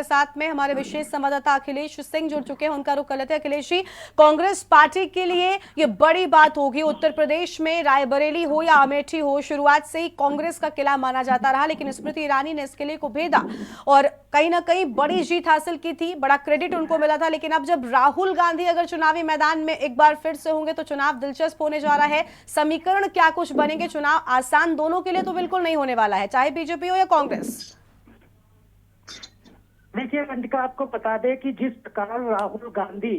साथ में हमारे विशेष संवाददाता अखिलेश सिंह जुड़ चुके हैं। उनका रुख कर लेते हैं। अखिलेश जी, कांग्रेस पार्टी के लिए ये बड़ी बात होगी। उत्तर प्रदेश में रायबरेली हो या अमेठी हो, शुरुआत से ही कांग्रेस का किला माना जाता रहा, लेकिन स्मृति ईरानी ने इस किले को भेदा और कहीं ना कहीं बड़ी जीत हासिल की थी, बड़ा क्रेडिट उनको मिला था। लेकिन अब जब राहुल गांधी अगर चुनावी मैदान में एक बार फिर से होंगे तो चुनाव दिलचस्प होने जा रहा है। समीकरण क्या कुछ बनेंगे? चुनाव आसान दोनों के लिए तो बिल्कुल नहीं होने वाला है, चाहे बीजेपी हो या कांग्रेस। देखिए वंदिका, आपको बता दें कि जिस प्रकार राहुल गांधी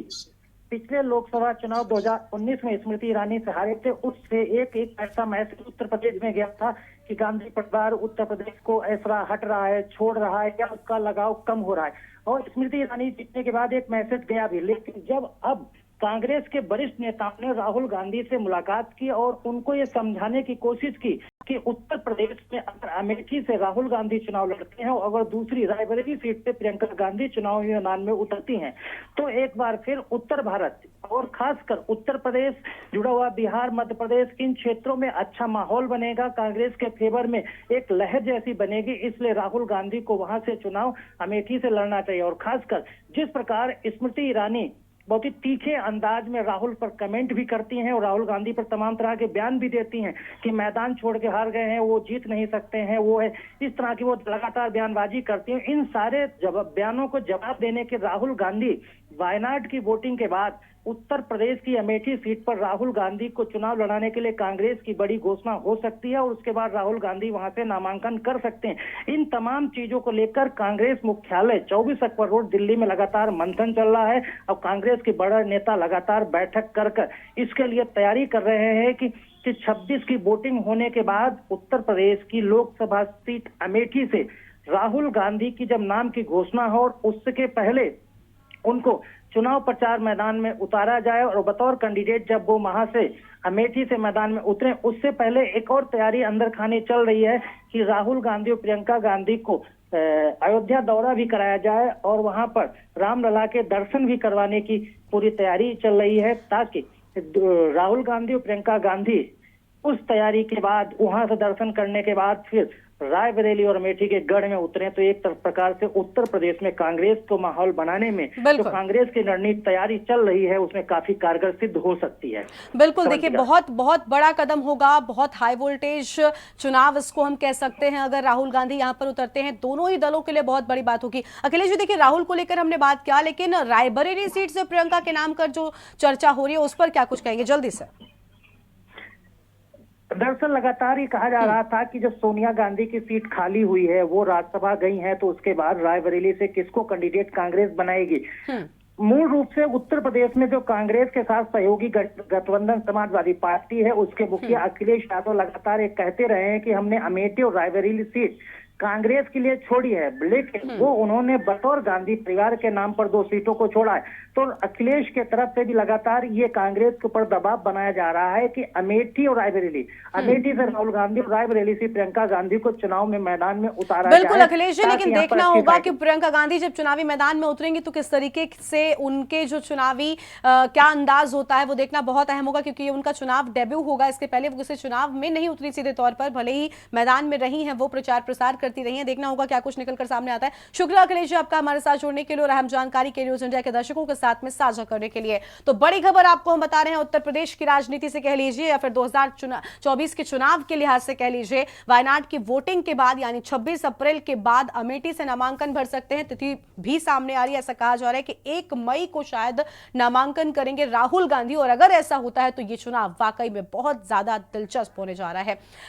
पिछले लोकसभा चुनाव 2019 में स्मृति ईरानी से हारे थे, उससे एक ऐसा मैसेज उत्तर प्रदेश में गया था कि गांधी परिवार उत्तर प्रदेश को ऐसा हट रहा है, छोड़ रहा है, या उसका लगाव कम हो रहा है। और स्मृति ईरानी जीतने के बाद एक मैसेज गया भी, लेकिन जब अब कांग्रेस के वरिष्ठ नेताओं ने राहुल गांधी से मुलाकात की और उनको ये समझाने की कोशिश की कि उत्तर प्रदेश में अगर अमेठी से राहुल गांधी चुनाव लड़ते हैं और अगर दूसरी रायबरेली सीट पे प्रियंका गांधी चुनाव मैदान में उतरती हैं, तो एक बार फिर उत्तर भारत और खासकर उत्तर प्रदेश जुड़ा हुआ बिहार, मध्य प्रदेश, इन क्षेत्रों में अच्छा माहौल बनेगा, कांग्रेस के फेवर में एक लहर जैसी बनेगी। इसलिए राहुल गांधी को वहां से चुनाव अमेठी से लड़ना चाहिए। और खासकर जिस प्रकार स्मृति ईरानी बहुत ही तीखे अंदाज में राहुल पर कमेंट भी करती हैं और राहुल गांधी पर तमाम तरह के बयान भी देती हैं कि मैदान छोड़ के हार गए हैं, वो जीत नहीं सकते हैं, वो है इस तरह की वो लगातार बयानबाजी करती हैं। इन सारे बयानों को जवाब देने के राहुल गांधी वायनाड की वोटिंग के बाद उत्तर प्रदेश की अमेठी सीट पर राहुल गांधी को चुनाव लड़ाने के लिए कांग्रेस की बड़ी घोषणा हो सकती है और उसके बाद राहुल गांधी वहां से नामांकन कर सकते हैं। इन तमाम चीजों को लेकर कांग्रेस मुख्यालय 24 अकबर रोड दिल्ली में लगातार मंथन चल रहा है। अब कांग्रेस के बड़े नेता लगातार बैठक कर इसके लिए तैयारी कर रहे हैं कि 26 की वोटिंग होने के बाद उत्तर प्रदेश की लोकसभा सीट अमेठी से राहुल गांधी की जब नाम की घोषणा हो और उसके पहले उनको चुनाव प्रचार मैदान में उतारा जाए और बतौर कैंडिडेट जब वो वहां से अमेठी से मैदान में उतरे, उससे पहले एक और तैयारी अंदर खाने चल रही है कि राहुल गांधी और प्रियंका गांधी को अयोध्या दौरा भी कराया जाए और वहां पर रामलला के दर्शन भी करवाने की पूरी तैयारी चल रही है, ताकि राहुल गांधी और प्रियंका गांधी उस तैयारी के बाद वहां से दर्शन करने के बाद फिर रायबरेली और अमेठी के गढ़ में उतरे। तो एक प्रकार से उत्तर प्रदेश में कांग्रेस को माहौल बनाने में जो कांग्रेस की रणनीति तैयारी चल रही है उसमें काफी कारगर सिद्ध हो सकती है। बिल्कुल, देखिए बहुत बहुत बड़ा कदम होगा, बहुत हाई वोल्टेज चुनाव इसको हम कह सकते हैं। अगर राहुल गांधी यहाँ पर उतरते हैं, दोनों ही दलों के लिए बहुत बड़ी बात होगी। अखिलेश जी, देखिए राहुल को लेकर हमने बात किया, लेकिन रायबरेली सीट से प्रियंका के नाम कर जो चर्चा हो रही है उस पर क्या कुछ कहेंगे जल्दी से? दरअसल लगातार ये कहा जा रहा था कि जब सोनिया गांधी की सीट खाली हुई है, वो राज्यसभा गई हैं, तो उसके बाद रायबरेली से किसको कैंडिडेट कांग्रेस बनाएगी। मूल रूप से उत्तर प्रदेश में जो कांग्रेस के साथ सहयोगी गठबंधन समाजवादी पार्टी है, उसके मुखिया अखिलेश यादव लगातार एक कहते रहे हैं कि हमने अमेठी और रायबरेली सीट कांग्रेस के लिए छोड़ी है, लेकिन वो उन्होंने बतौर गांधी परिवार के नाम पर 2 सीटों को छोड़ा है। तो अखिलेश के तरफ से भी लगातार ये कांग्रेस के ऊपर दबाव बनाया जा रहा है कि अमेठी और रायबरेली, अमेठी से राहुल गांधी और रायबरेली से प्रियंका गांधी को चुनाव में मैदान में उतारा जाए। बिल्कुल अखिलेश जी, लेकिन देखना होगा कि प्रियंका गांधी जब चुनावी मैदान में उतरेंगी तो किस तरीके से उनके जो चुनावी क्या अंदाज होता है वो देखना बहुत अहम होगा, क्योंकि ये उनका चुनाव डेब्यू होगा। इसके पहले वो किसी चुनाव में नहीं उतरी सीधे तौर पर, भले ही मैदान में रही हैं, वो प्रचार प्रसार करती रही है। देखना होगा क्या कुछ निकलकर सामने आता है। शुक्रिया अखिलेश जी आपका हमारे साथ जुड़ने के लिए और अहम जानकारी के लिए न्यूज़ इंडिया के दर्शकों के साथ में साझा करने के लिए। तो बड़ी खबर आपको हम बता रहे हैं उत्तर प्रदेश की राजनीति से कह लीजिए या फिर 2024 के चुनाव के लिहाज से कह लीजिए। वायनाड की वोटिंग के बाद यानी 26 अप्रैल के बाद अमेठी से नामांकन भर सकते हैं। तिथि भी सामने आ रही है, ऐसा कहा जा रहा है कि 1 मई को शायद नामांकन करेंगे राहुल गांधी और अगर ऐसा होता है तो ये चुनाव वाकई में बहुत ज्यादा दिलचस्प होने जा रहा है।